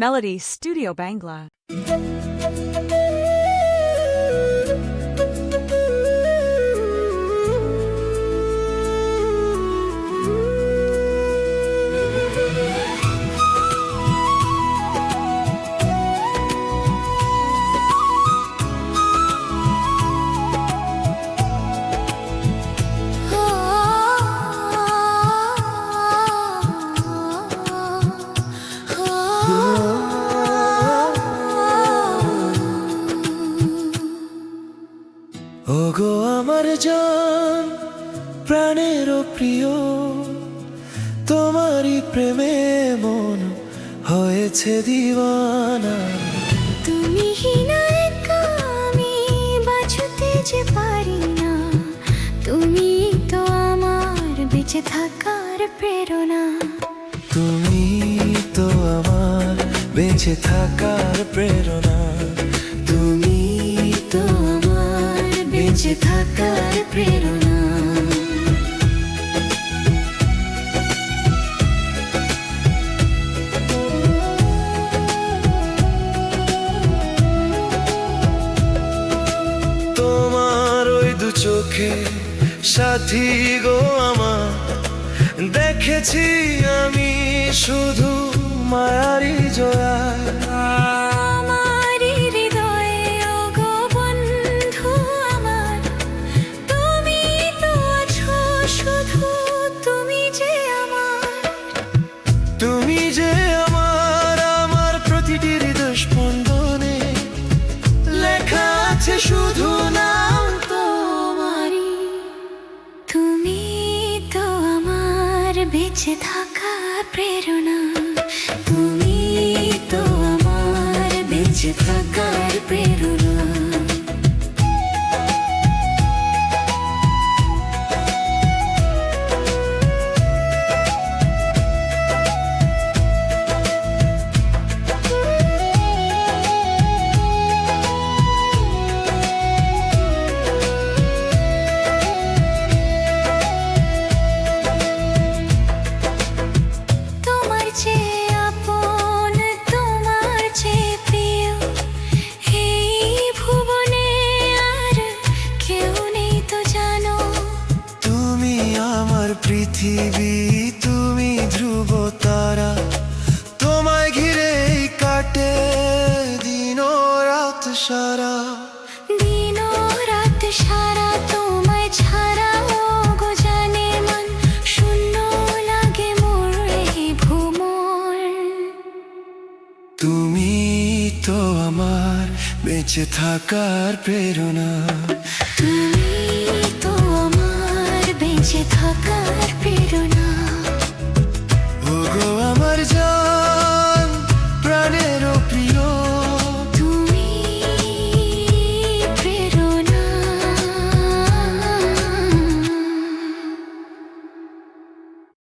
Melody Studio Bangla. ওগো আমার জান প্রাণের প্রিয়, তোমারই প্রেমে মন হয়েছে দিওয়ানা। তুমি হিনা একা, আমি বাঁচতে যে পারি না। তুমি তো আমার বেঁচে থাকার প্রেরণা। তুমি তো আমার বেঁচে থাকার প্রেরণা। তুমি তো আমার বেঁচে থাকার প্রেরণা। তোমার ওই দু চোখে সাথী গো আমার, দেখেছি আমি শুধু মায়ারি জয়া। আমার হৃদয়ে ওগো বন্ধু আমার, তুমি তো আছো শুধু, তুমি যে আমার। তুমি যে আমার, আমার প্রতিটি হৃদয় স্পন্দনে লেখা আছে শুধু নাম তোমারই। তুমি তো আমার বেঁচে থাকার প্রেরণা। তুমি তো আমার বেঁচে থাকার প্রেরণা। তোমার চেয়ে আপন, তোমার চেয়ে প্রিয়, এই ভুবনে আর কেউ নেই তো জানো। তুমি আমার পৃথিবী, তুমি ধ্রুব তারা, তোমায় ঘিরেই কাটে দিন ও রাত সারা। দিন ও রাত সারা তোমায় ছাড়া ওগো জানে মন, শূন্য লাগে মোর এই ভুমর। তুমি তো আমার বেঁচে থাকার প্রেরণা।